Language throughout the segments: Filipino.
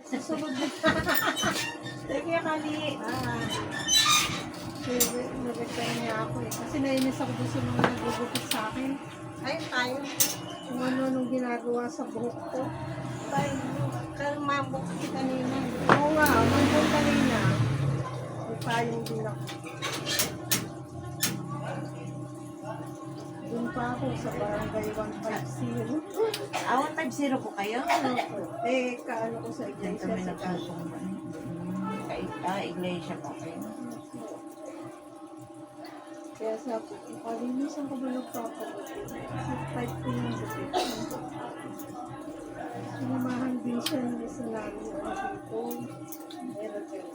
Susunod na. Sige, Kali. Nag-reply niya ako eh. Kasi nainis ako doon sa mga nagugupit sa akin. Ay, tayo. Kung ano-anong ginagawa sa buhok ko. Tayo, kalmabok kasi kanina. Oo nga, mambong kanina. May payong din ako. Doon pa ako sa barangay 150. 150 po kayo? Eh, kaano ko sa Diyan iglesia kami sa kaso. nagsusumba. Iglesia po kayo. Kaya sabi ko, kalinisan ko ba nagpapagutin? Kasi type ko yung gupit. Sinamahan din siya ng isa namin yung dito. Meron kayo.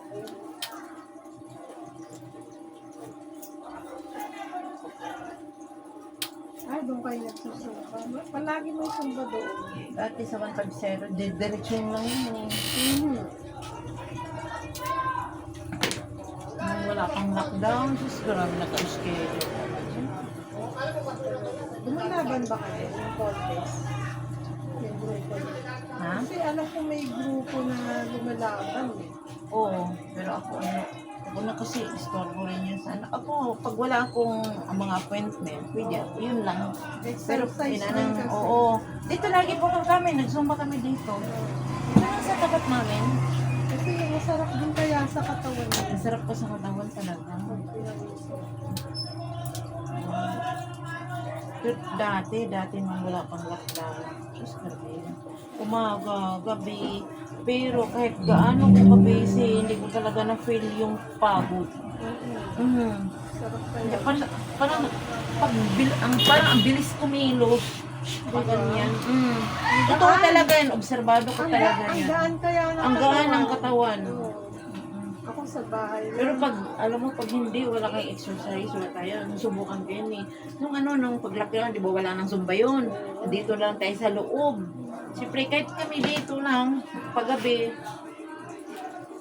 Ay, doon kayo nagsusumba. Palagi may sumba doon. Dati sa 150, diretso lang yun. Nung wala pang lockdown, Diyos ko lang naka-schedule. Lumalaban ba kayo yung contest? Yung grupo niyo? Ha? Kasi alam ko may grupo na lumalaban eh. Oo, pero ako na kasi istorbo rin yun sa ako, pag wala akong mga appointment, pwede ako, yun lang. Pero Exercise pinanang, din kasi. oo. Dito lagi po kami, nagsumba kami dito. Ito lang sa tapat namin. Kasi masarap din kaya sa katawan niya. Ang sarap ko sa katawan talaga. Pag pinawiso. Pero dati nung wala pang lockdown. Diyos ko rin. Umaga, gabi. Pero kahit gaano ko ka-busy, hindi ko talaga na-feel yung pagod. Sarap Hindi, kaya. parang ang bilis kumilos. Pag ganyan. Totoo talaga yan. Obserbado ko talaga Ang yan. gaan kaya ng Ang gaan ng katawan. Oo. Ako sa bahay. Pero pag, alam mo, pag hindi, wala kang exercise, wala tayo. Subukan din eh. Nung paglaki lang, di ba wala nang zumba yun. Dito lang tayo sa loob. Siyempre, kahit kami dito lang, paggabi,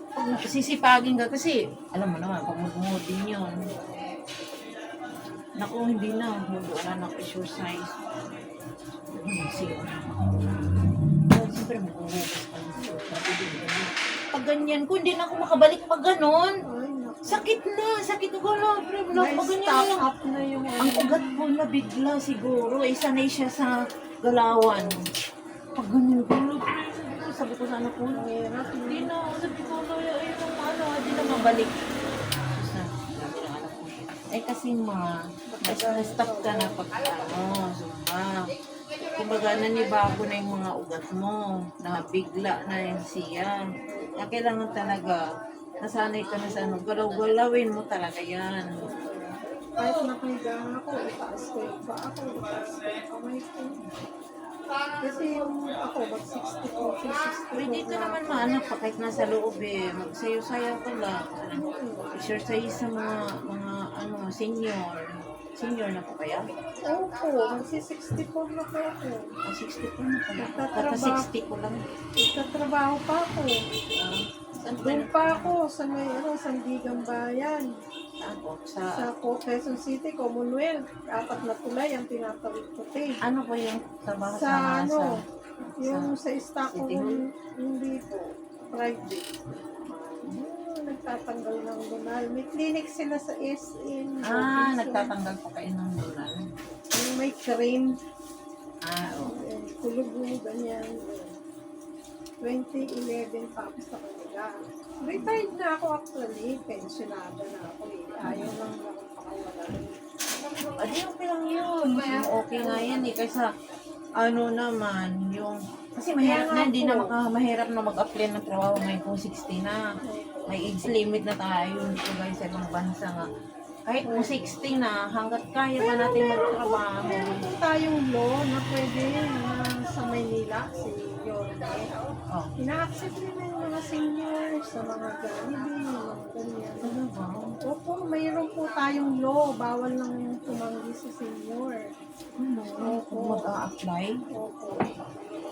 pag sisipagin ka, kasi, alam mo naman, pag mag-mood din yun. Naku, hindi na. Wala nang exercise. Siyempre, mag-uhugas ka. Pag ganyan, kung hindi na ako makabalik pag ganon, Ay, naku. sakit ko na, pre, pag ganyan Na-stock lang. up na yung Ang ugat ko na bigla siguro, sanay siya sa galawan. Pag ganyan ko, sabi ko sa anak ko, Mahirap. hindi na, sabi ko, hindi na mabalik. Sus na, sabi ng anak ko. Eh kasi na-stop ka na pag zumba. Kumbaga, nanibago na yung mga ugat mo, na bigla na yung siya. Kaya kailangan talaga, nasanay ka na sa galaw-galawin mo talaga yan. Kahit nakahiga ako, itaas ko yung paa ko, itaas ko yung kamay ko. Kasi yung ako, mag-60 po, 60 Pwede dito naman maanak pa kahit nasa loob eh. Magsayo-sayaw ka lang. Exercise sa mga senior. Senior na po kaya? Opo, magsi-64 na po ako. 60 po na pala. Nagtatrabaho. Kata 60 po lang. Nagtatrabaho pa ako. Saan po Doon pa ako sa may Sandigang Bayan. Ako? Sa Quezon City, Commonwealth. 4 na tulay ang tinatawid ko. Ano po yung trabaho Sa yung sa stock ko, City Hall? hindi po, private. Nagtatanggal ng lunal. May clinic sila sa SM. Nagtatanggal po kayo ng lulan. Yung may cream. Okay. Kulugo, ganyan. 2011 pa ako sa kanila. Retired na ako actually. Pensionada na ako eh. Ayaw lang ako pakawala. Adi, okay lang yun. Okay nga yan eh. Kaysa, naman, kasi mahirap na, hindi na mahirap na mag-apply ng trabaho ngayon kung 60 na. May age limit na tayo, dito guys, sa ibang bansa nga. Kahit kung 60 na, hanggat kaya pa natin magtrabaho. Meron po tayong law na pwede na sa Maynila, si Yorme. Oh. Ina-accept nila yung mga seniors sa mga ganibin, mga ganyan. Ano ba? Opo, mayroon po tayong law. Bawal lang tumanggi sa senior. Kung mag-a-apply? Opo.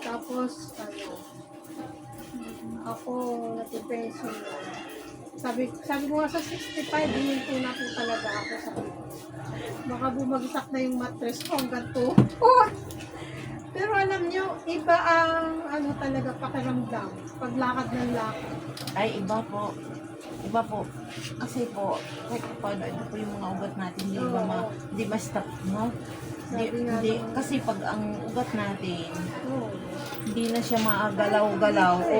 Tapos, ako nag-pension na. Sabi ko nga sa 65, hininto na po talaga ako sa baka bumagsak na yung mattress ko hanggang to. Pero alam nyo, iba ang ano talaga pakiramdam. Paglakad ng lakad. Ay, iba po. Iba po. Kasi po, kahit paano, ito po yung mga ugat natin, hindi ma-stop, no? Hindi, Sabi nga hindi, naman. kasi pag ang ugat natin, Oo. hindi na siya magalaw-galaw, o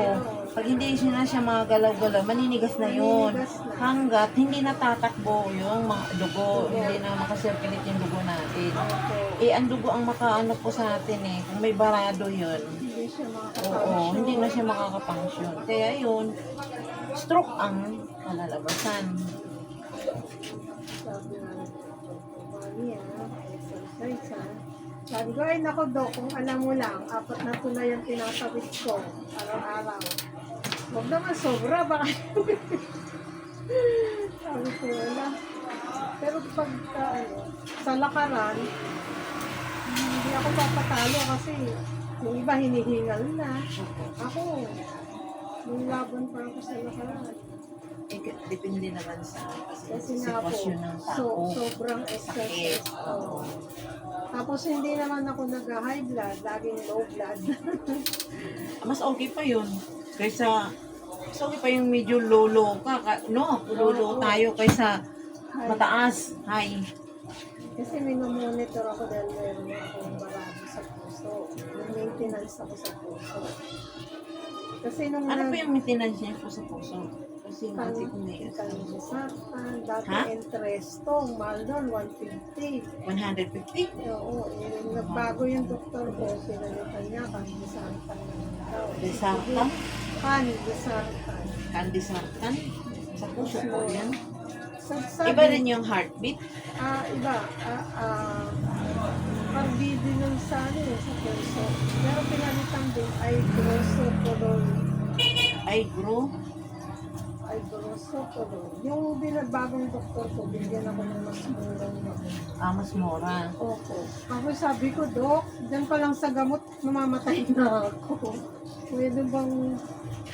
pag hindi na siya magalaw-galaw, maninigas na yun. Maninigas na. Hanggat hindi natatakbo yung mga dugo, Dugo. hindi na makasirculate yung dugo natin. Opo. Eh, ang dugo ang makaano po sa atin eh, kung may barado yun, Hindi siya oo, makakapangsyon. hindi na siya makakapangsyon. Kaya yun, stroke ang kalalabasan. Sabi nga ng Mami, exercise ha. Sabi ko, ay nako Dok, kung alam mo lang, 4 na tulay ang tinatawid ko araw-araw. Huwag naman sobra, baka sabi ko, wala. Pero pagka, sa lakaran, hindi ako papatalo kasi yung iba hinihingal na. Ako, yung laban pa ako sa lakaran. Eh, depende naman sa Kasi nga po, sitwasyon ng tao. sobrang Sakit. exercise. Oo. Tapos hindi naman ako nag-high blood, laging low blood. Mas okay pa yun. Kaysa, mas okay pa yung medyo low ka. No, low tayo kaysa mataas. High. Kasi minomonitor ako dahil meron akong barado sa puso. May maintenance ako sa puso. Kasi nung Ano po yung maintenance niya po sa puso? Kasi hindi ko may Kalmisatan, dati Ha? Entrestong, mahal doon, 150. 150? Oo, nagbago yung doktor ko, pinalitan niya, Kalmisatan naman daw. Desartan? Kalmisatan. Kandisartan? Sa puso po yan. Sabi, Iba rin yung heartbeat. iba. Parbidi nun sa sa puso. Pero pinalitan din ay grosopolol. Ay, grow. Ay grosopolol. Yung binagbagong doktor ko, bigyan ako ng mas murang na. Mas mura. Opo. Ako sabi ko, Dok, dyan pa lang sa gamot, mamamatay na ako. Pwede bang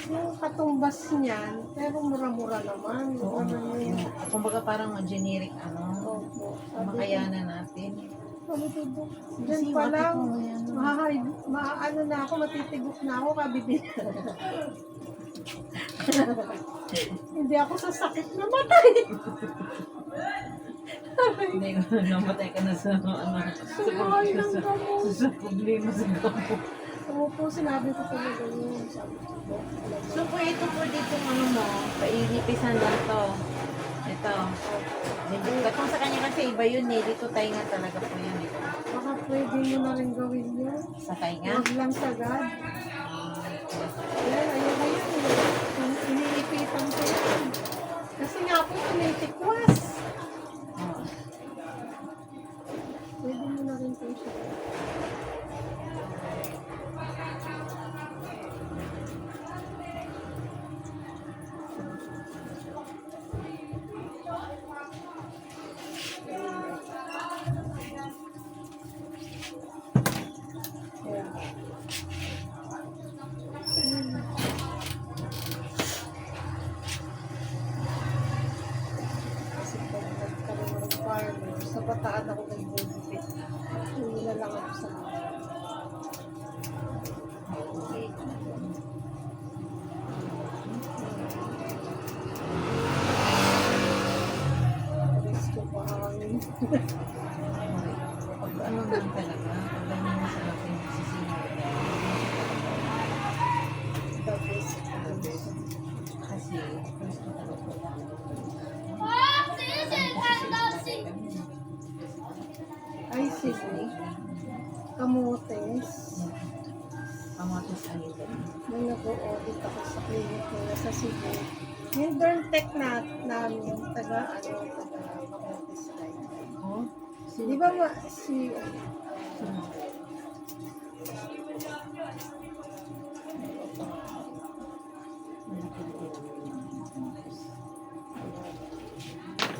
yung katumbas niyan, pero mura-mura naman. Oo. Ano yun? Kumbaga parang generic Opo. makayanan natin. Sabi ko, Dok, Kasi dyan pa bakit lang, mo yan? maano na ako, matitigok na ako, kabibig. Hindi ako sa sakit na matay. Hindi, namatay ka na sa Sumakay ng gamot. sa problema sa gamot. Opo, sinabi ko talaga yun. Sabi ko, Dok, alam mo. So po ito po dito ano mo, painipisan lang to. Ito. Hindi kung sa kanya kasi iba yun eh. Dito tayo nga talaga po yun. Dito. Baka pwede mo na rin gawin yun. Sa tayo nga. Huwag lang sagad. Yan, ayun na yun. Iniipitan ko yan. Kasi nga po, tumitikwas. Oh. Pwede mo na rin po siya. Ayan. Kasi pag nagkaroon ng farmer, sa bataan ako nag-benefit. Hindi na lang ako sa Okay. risko pa hangin. Pag ano lang talaga, pag ganyan na sa akin, sisinunod. The best. Kasi, first ko talaga Ay, sige. Kamotes. Kamatis ayun. Nung nag-audit ako sa clinic nila sa Cebu, yung Derntech namin, taga Kamotes Life. Oh, Di ba si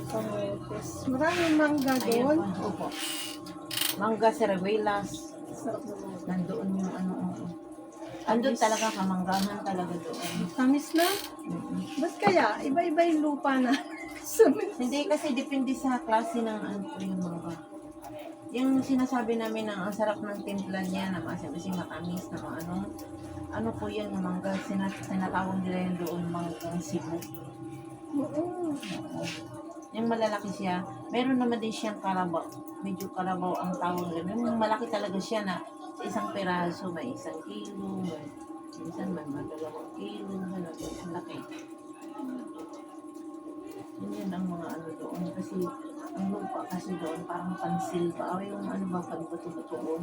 Kamotes? Maraming mangga Ayan doon. pa. Opo. Mangga cerebelas. Sarap naman. Nandoon yung ano. Andun talaga, kamanggahan talaga doon. Tamis na? Mm-mm. Ba't kaya? Iba-iba yung lupa na. Sabi- Hindi kasi depende sa klase ng ano po yung mangga. Yung sinasabi namin na ang sarap ng timpla niya, na kasi matamis na mga ano po yan, yung mangga, sinatawag nila yung doon manggang Cebu. Oo. Oo. Yung malalaki siya, meron naman din siyang karabaw. Medyo karabaw ang tawag nila. Yung malaki talaga siya na sa isang peraso, may 1 kilo, minsan may 2 kilo, ang laki. Yun ang mga ano doon. Kasi ang lupa kasi doon parang pansil pa. O yung ano ba, pagbato-batoon.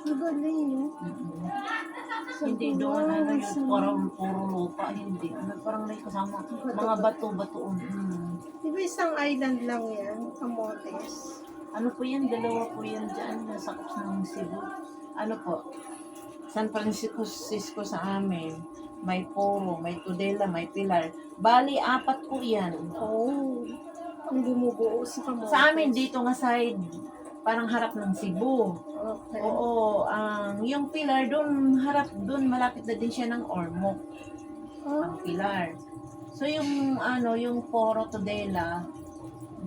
Magaling yun. Mm-mm. Sa Hindi doon ano buwan, yung parang puro lupa. Hindi. Ano, parang may kasama mga bato-batoon. Di ba isang island lang yan? Camotes. Ano po yan? Dalawa po yan dyan. Nasa ng Cebu. Ano po? San Francisco sa amin. May Poro, may Tudela, may Pilar. Bali, 4 po yan. Oh. Ang bumubuo sa Camotes. Sa amin dito nga side, parang harap ng Cebu. Okay. Oo, yung Pilar doon, harap doon, malapit na din siya ng Ormoc, Oh. ang Pilar. So yung yung Poro Tudela,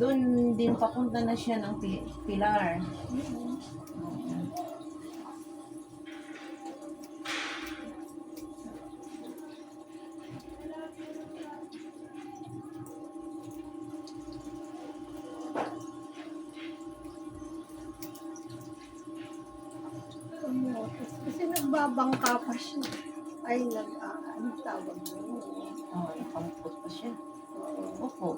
doon din papunta na siya ng Pilar. Camotes. Kasi nagbabangka pa siya. Ay, ano tawag mo? Oh, may pampot pa siya. Oo. Opo.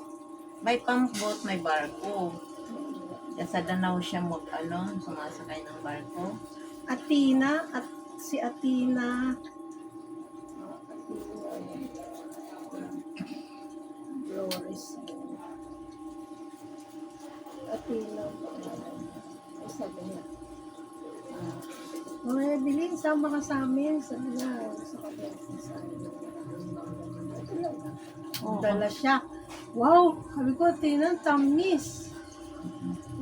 May pampot, may barko. Sa Danau siya sumasakay ng barko. Athena at si Athena. Flores. Athena. Ay, sabi niya. Mga bilhin, sama ka sa amin. Sabi niya, sa kanya. Ito lang. Oo. Dala siya. Wow! Sabi ko, Athena, tamis.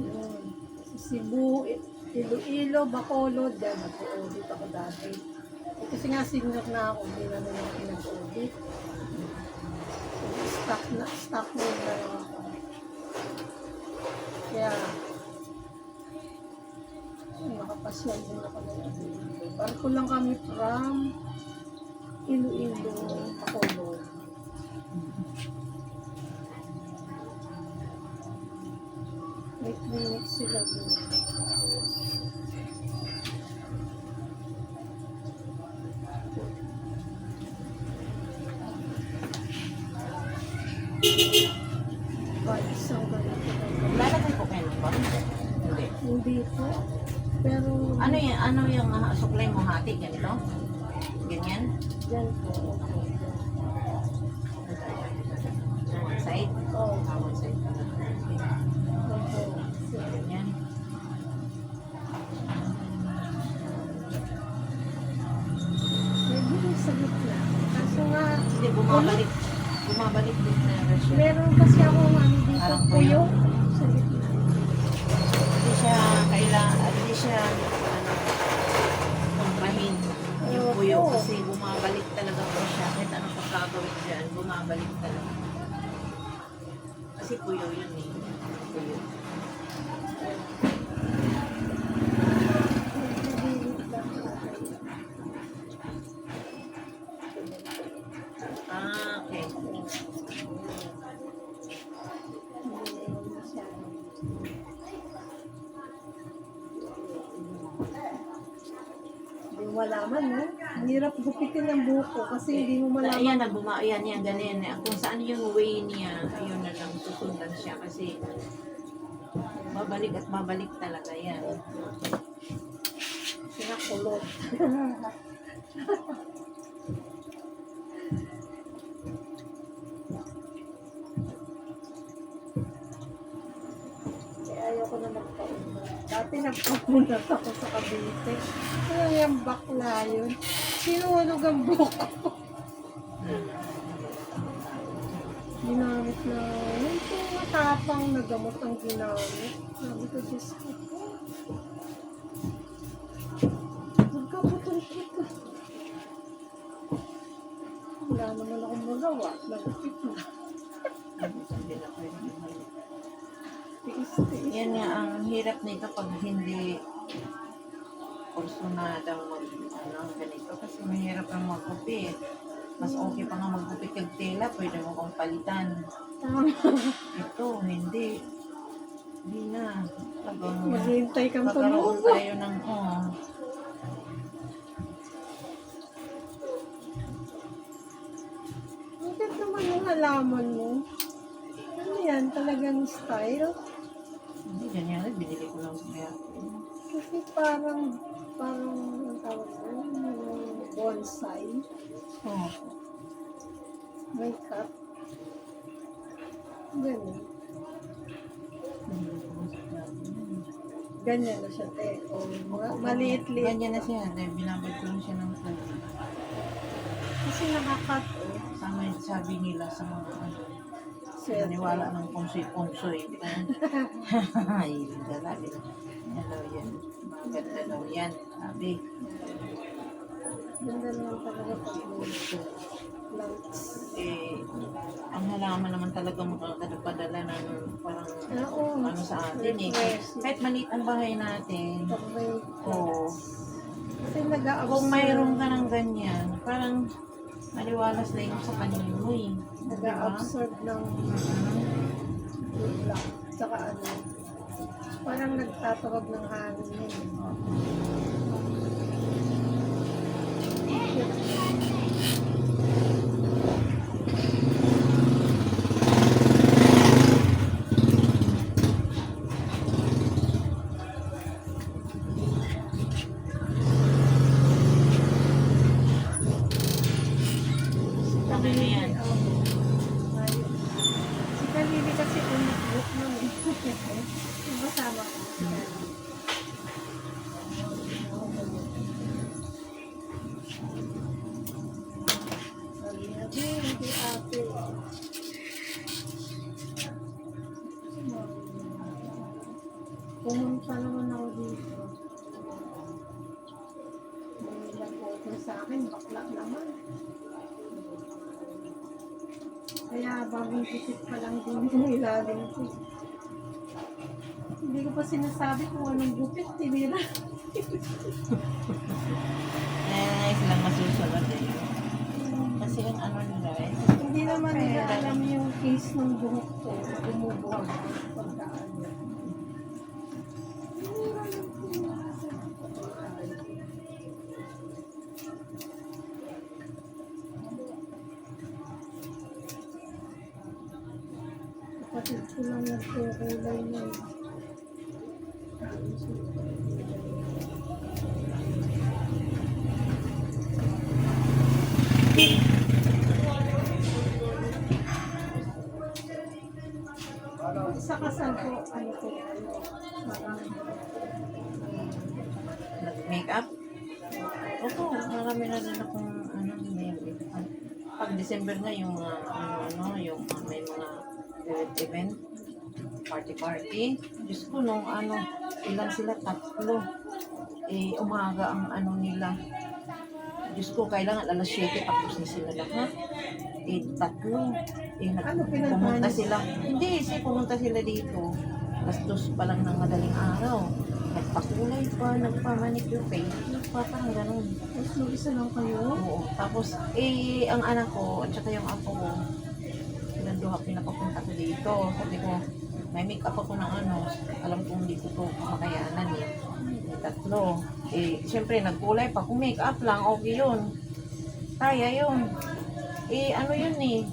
Yun. Sa Cebu, Iloilo, Bacolod, dahil nag-audit ako dati. Kasi nga senior na ako, hindi na nila pinag-audit. Stock mode na lang ako. Kaya, nakapasyal din ako na yun. Barko lang kami from Iloilo, Bacolod. May clinic sila doon. Isang ganito. Lalagay ko kayo ng barko? Hindi. Hindi po. Pero, Ano yung supply mo hati? Ganito? Ganyan? dyan po. Okay. One side? Oh, One side. opo. Ganyan. Medyo may sa gitna. Kaso nga, Hindi, bumabalik din na siya. meron kasi ako dito Parang puyo sa gitna. Hindi siya kontrahin yung puyo Opo. kasi bumabalik talaga po siya. Kahit anong pagkagawin dyan, bumabalik talaga. Kasi puyo yun eh. Puyo. Nagbibilit lang ako. Okay. Hindi mo malaman, no? Ang hirap gupitin ang buko kasi hindi mo malaman. Yan, ganyan. Kung saan yung way niya, ayun na lang, susundan siya kasi babalik at babalik talaga yan. Sinakulot. Kaya ayoko na magpaunat. Dati nagpapunat ako sa Cavite. Ano yung bakla yun? Sinuhulog ang buko. Ginamit na, yun po matapang na gamot ang ginamit. Sabi ko, Diyos ko po. Nagkabutol kita. Wala naman akong magawa. Nagupit na. Tiis-tiis. Yan nga ang hirap nito pag hindi kursunada ganito kasi mahirap ang magkupit. Mas okay pa nga magkupit kag tela, pwede mo kong palitan. Tama. Ito, hindi. Hindi na. Talagang Maghihintay kang magkaroon tumubo. tayo ng, Bakit naman yung halaman mo? Ano yan? Talagang style? hindi, ganyan. Binili ko lang sa kaya. Kasi parang ang tawag doon, yung bonsai. Oh. May cut. Ganyan. Binili ko lang sa kaya. Ganyan na siya, te. O, maliit-liit. Ganyan na siya. Dahil binabad ko lang siya ng food. Kasi nakakat, eh. Sabi nila sa mga Sweat. naniwala ng pungsoy-pungsoy. Di ba? Ay, dalabi. Yan daw yan. Maganda daw yan. Sabi. Ganda naman talaga pag plants. Ang halaman naman talaga makakadapadala ng parang Oo. ano sa atin eh. Kahit maliit ang bahay natin. Pag may Oo. Kasi nag-a-absorb. Kung mayroon ka ng ganyan, parang maliwalas na yung sa kanino mo eh. Nag-a-absorb ng lang. Tsaka ano, parang nagtatawag ng hangin yun. Ano na yan? Si Kalili kasi umat-book nun eh. Yung kasama ko. Sabi niya, hindi ate. Pumunta naman ako dito. May nag-open sa akin, bakla naman. Kaya bagong tisit pa lang din yung ilalim ko. Hindi ko pa sinasabi kung anong gupit, tinira. Silang masusunod eh. Kasi ang ano nila eh. Hindi naman nila alam yung case ng buhok ko. Bumubuhok pagkaan. Kapatid ko lang nagkukulay nun. Sa kasal ko, ano ko, parang Nag-makeup? Opo, marami na din akong pag December na yung yung may mga event, party. Diyos ko, nung ilan sila, 3. Umaga ang nila. Diyos ko, kailangan alas 7 tapos na sila lahat. 3. Ano Pumunta pinagpanis? sila. Hindi, pumunta sila dito. Alas 2 pa lang ng madaling araw. Nagpakulay pa, nagpamanicure pa, parang ganun. Tapos mag-isa lang kayo? Oo. Tapos, ang anak ko, at saka yung apo ko, silang duha pinapapunta ko dito. Sabi ko, may make up ako ng alam kong hindi ko to makayanan eh. May 3. Siyempre, nagkulay pa. Kung make up lang, okay yun. Kaya yun. Ano yun eh.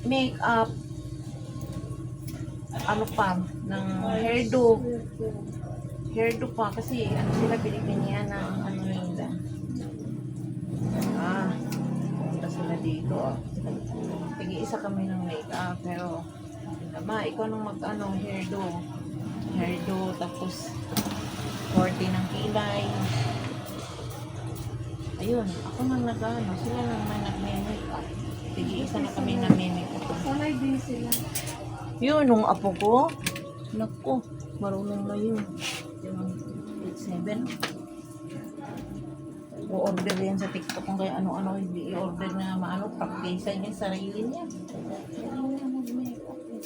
Make up, pa, ng hairdo. Hairdo pa kasi sila Pilipinian ng nila. Punta sila dito. Tig-isa kami ng make-up pero ikaw nung hairdo. Hairdo tapos 40 ng kilay. Ayun, ako nang sila nang may nag-make-up. Tig-isa na kami na make-up. Sanay din sila. Yun, nung apo ko, naku, marunong na yun. Yung 8-7. O-order yan sa TikTok kung kaya ano-ano, hindi i-order na practice niya sarili niya. Hindi na mag-makeup eh.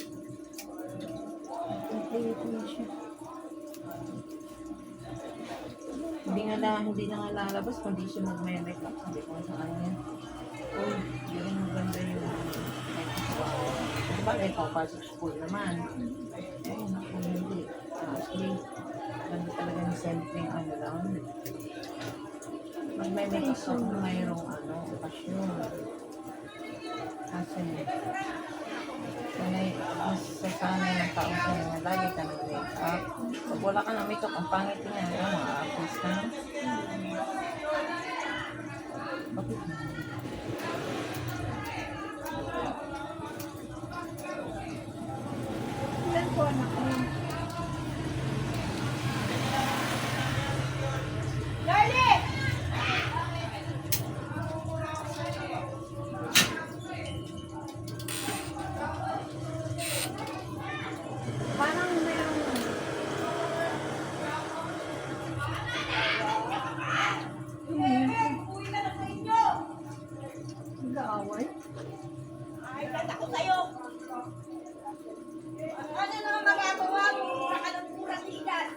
na siya. Hindi na nga lalabas kundi siya mag-make up. Sabi ko sa kanya. Oh, hindi rin maganda yung diba, may papasok school naman. Ayun, ako hindi. Actually, ganda talaga ni Sentry yung ano lang. Mag-make up ako mayroong okasyon. Kasi, mas sasanay ng tao sa na lagi ka ng make-up. Pag wala ka ng make-up, ang pangit niya. Mga artist ka na. Bakit na? Ilan po anak mo? Parang meron nag-aaway. Ay, ganda ko sa'yo. Ano naman magagawa mo? Mura ka ng murang hidan.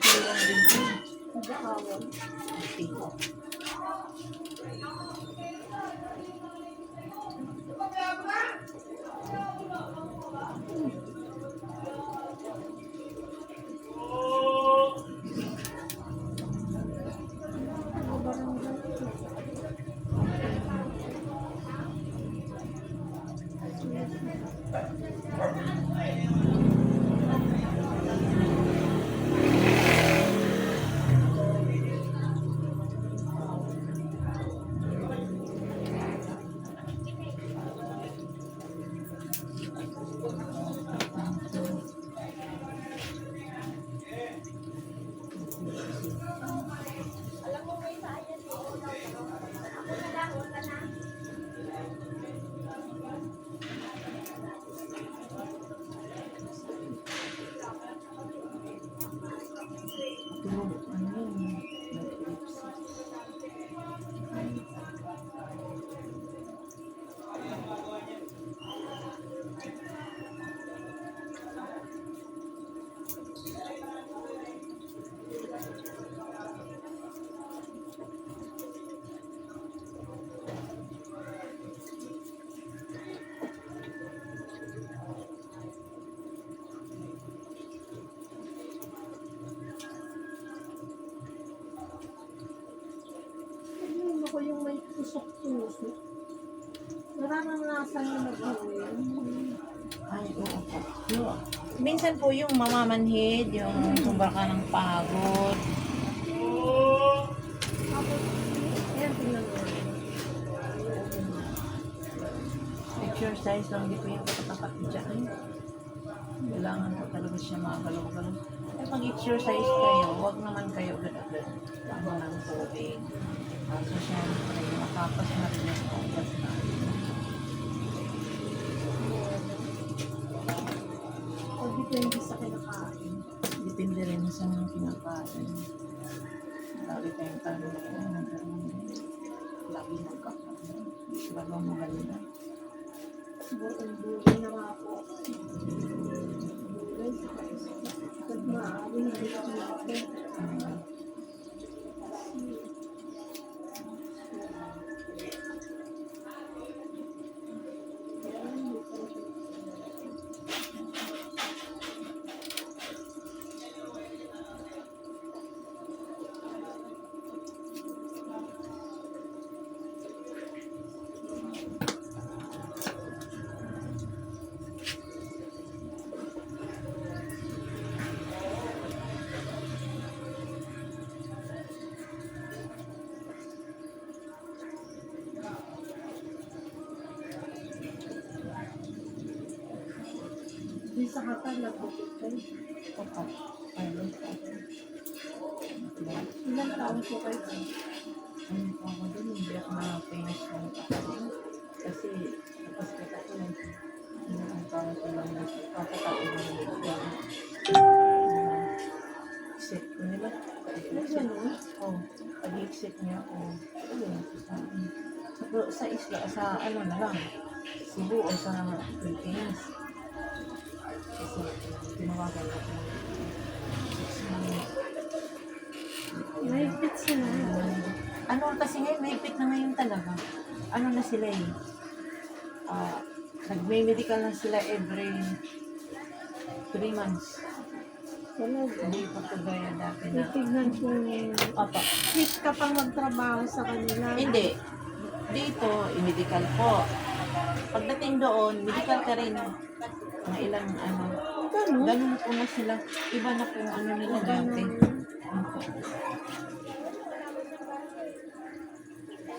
Iwan din siya. Nag-aaway. Ito. Ang barangay. Ano yun? Nag-lipstick. Ano ko yung may tusok-tusok. Nararanasan mo na ba yun? Ay, oo po. Minsan po yung mamamanhid, yung tumba ka ng pagod. Tapos, yan, tingnan mo. Exercise lang, hindi po yung katapat dyan. Kailangan po talaga siya makagalaw-galaw. Kaya pag-exercise kayo, huwag naman kayo agad-agad. Tama ng tubig. Kaso syempre, makapas na rin yung oras na. O depende sa kinakain. Depende rin sa mga kinakain. Lagi tayong tanong na lagi magkakaroon. Hindi sila ba maganda? Buhay na nga ako. Buhay sa kaisa. Pag maaari, hindi ko natin. Di sa kata, nagbukit kayo. Opo. Ayun po. Ilang taon po kayo? Ano po ako dun, hindi ako na-pension ako. Kasi, tapos kita ko lang, ang tawag ko lang, kakataon ng mga exit ko nila. Ay, ganun. Oh, pag-exit niya ako, ayun, sa isla, sa ano na lang, Cebu o sa Philippines. Kasi tinawagan ko ng 6 months. Mahigpit sila. Ano kasi ngayon, mahigpit na ngayon talaga. Ano na sila eh. Nagme-medical na sila every 3 months. Talaga. Hindi pa kagaya dati na. Titignan ko Papa. fit ka pang magtrabaho sa kanila. Hindi. Dito, i-medical po. Pagdating doon, medical ka rin. Mga ilang ano. Ganun. Ganun po na sila. Iba na po ang ano nila dati. Opo.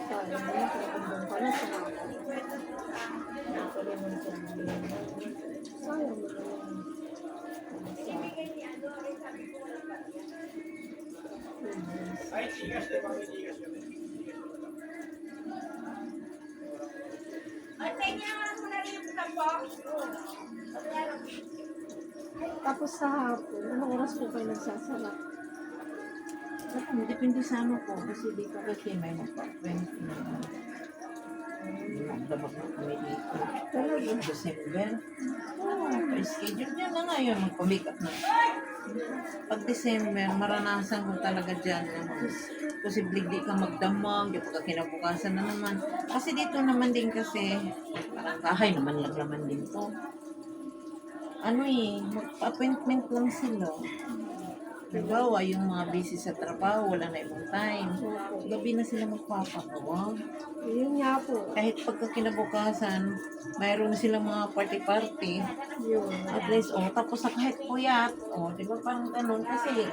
Sayang mo na, kung ka na sa sayang mo na. At kanya mo na rin yung po. Tapos sa hapon, anong oras po kayo nagsasara? Depende sa ano po. Kasi dito kasi may mapa-20 na magdabak na kami dito. Talaga. December. Pa-schedule niya na ngayon. Magpa-make up na. Pag December, maranasan ko talaga dyan. Posible di ka magdamag, di pa ka kinabukasan na naman. Kasi dito naman din kasi, parang kahay naman lang naman din to. Ano eh, magpa-appointment lang sila. Nagawa yung mga busy sa trabaho, wala na ibang time. Gabi na sila magpapagawa. Yun nga po. Kahit pagka kinabukasan, mayroon na silang mga party-party. Yun. At least, tapos sa kahit puyat, di ba parang ganun, kasi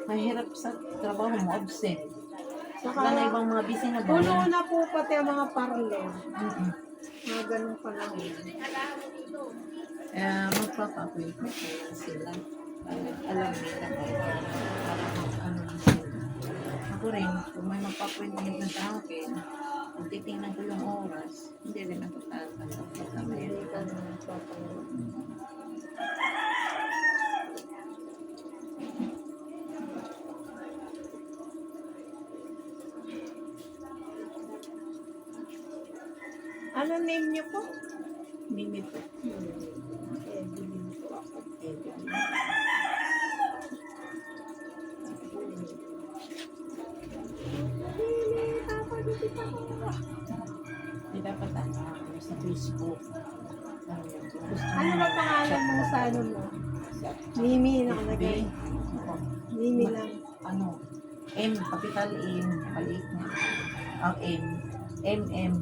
mahirap sa trabaho mo, absent. Saka, Wala na ibang mga busy na ba? puno na po pati ang mga parlor. Mm-mm. Mga ganun pa lang. Magpapa-appointment sila. Alam nila para ano na sila. Ako rin, kung may magpa-appointment na sa akin, kung titingnan ko yung oras, hindi rin ako tatanggap pagka mayroon. Ano name niyo po? Mimi po. Evelyn po ako. Hindi dapat sa Facebook. Ano ba pangalan mo sa ano mo? Mimi nakalagay. Mimi lang. Ano? M, capital M, maliit na. Ang M.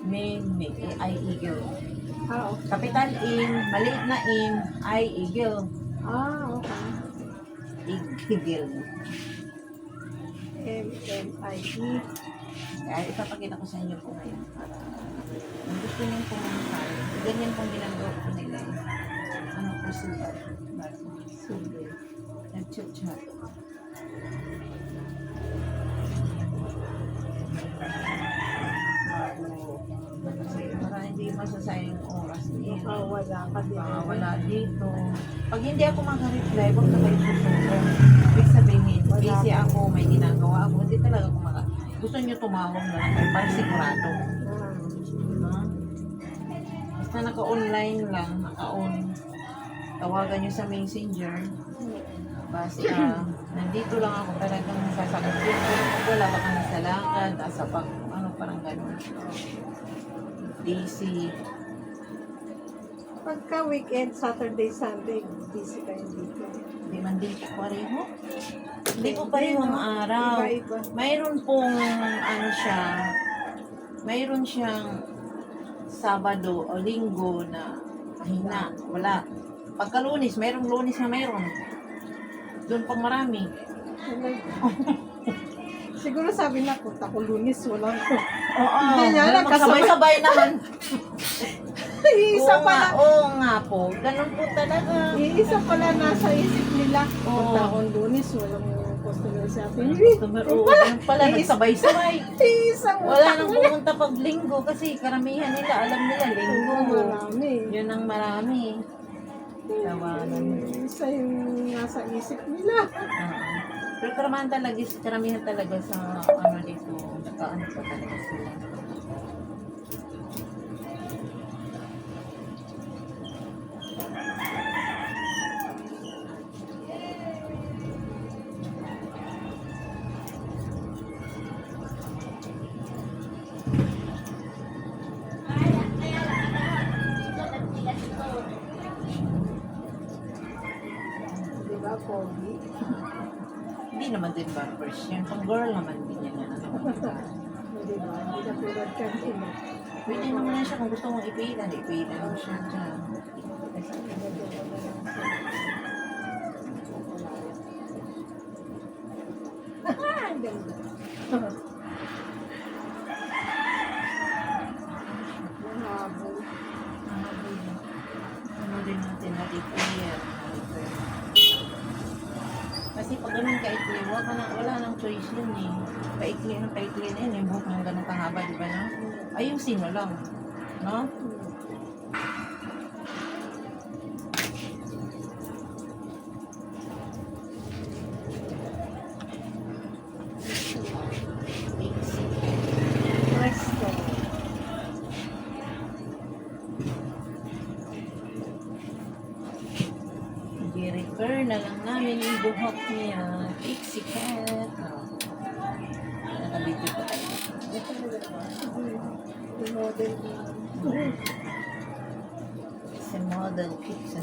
May, I, Eagle. Okay. Capital M, maliit na M, I, Eagle. Okay. Eagle. M-M-I-E. Kaya ipapakita ko sa inyo po ngayon. Para kung gusto nyo pumunta, ganyan pong ginagawa ko nila. Ano po sila? Sige. Nag-chat-chat. Kasi para hindi masasayang oras niya. Wala ka din. Wala dito. Pag hindi ako makareply, huwag na kayo susunod. Ibig sabihin, busy ako, may ginagawa ako, hindi talaga ako gusto nyo tumawag na lang kayo para sigurado. Basta naka-online lang, naka-on. Tawagan nyo sa messenger. Basta, nandito lang ako talagang sasagutin. Pero pag wala, baka nasa lakad, nasa pag, parang gano'n. Busy. Pagka weekend, Saturday, Sunday, busy kayo dito. Hindi man din po pareho. Hindi po pareho ang araw. Iba-iba. Mayroon pong, mayroon siyang Sabado o Linggo na mahina. Wala. Pagka Lunes, mayroong Lunes na mayroon. Doon pang marami. Siguro sabi na, punta ko Lunes, walang ko. Oo, Hindi niya alam, sabay-sabay naman. Iisa pala. Oo nga po. Ganun po talaga. Iisa pala nasa isip nila. Oo. Punta akong Lunes, walang customer sa akin. Oo, ganun pala. Nagsabay-sabay. Isang Wala nang pumunta pag linggo kasi karamihan nila, alam nila linggo. marami. Yun ang marami. Tawanan. Isa yung nasa isip nila. Pero karamihan talaga sa dito, nakaano pa talaga sila. pogi. Hindi naman din barbers yan. Pang girl naman din yan. Ano, Hindi ba? Hindi na tulad kanina. pwede naman na siya kung gusto mong ipilan. Ipilan mo siya dyan. Ang ganda. Mahabol. Ano din natin natipir. Kasi pag ganun kaikli, wala nang choice yun eh. Paikli na yun, yung buhok ng ganun kahaba, di ba na? Ayusin mo lang. No? Presto. I-repair na lang namin yung buhok niya. Pixie cat. Oh. Nakabidyo pa tayo. Yung model na. Si model pizza.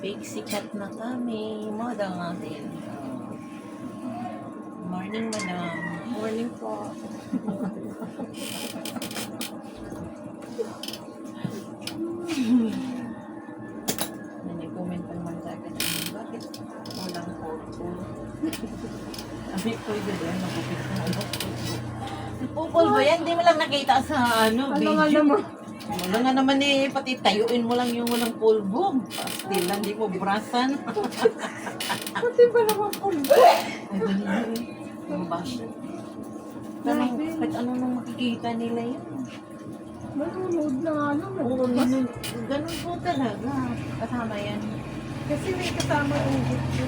Pixie cat na kami. Model natin. Morning, madam. Morning po. Nani-comment pa naman sa akin. Bakit walang photo? Sabi ko, yun, magupit na ano. Pupol ba yan? Hindi mo lang nakita sa Ano video. nga naman? Wala nga naman eh, pati tayuin mo lang yung walang pulbo. Pastil lang, di mo brasan. Pati ba naman po? Ay, dali na eh. Ang bash. Kahit ano nung makikita nila yun. Nanonood na nga naman. Oo, ganun po talaga. Kasama yan. Kasi may kasama yung video.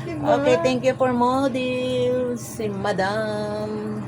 Diba? Okay, thank you for models. Si Madam.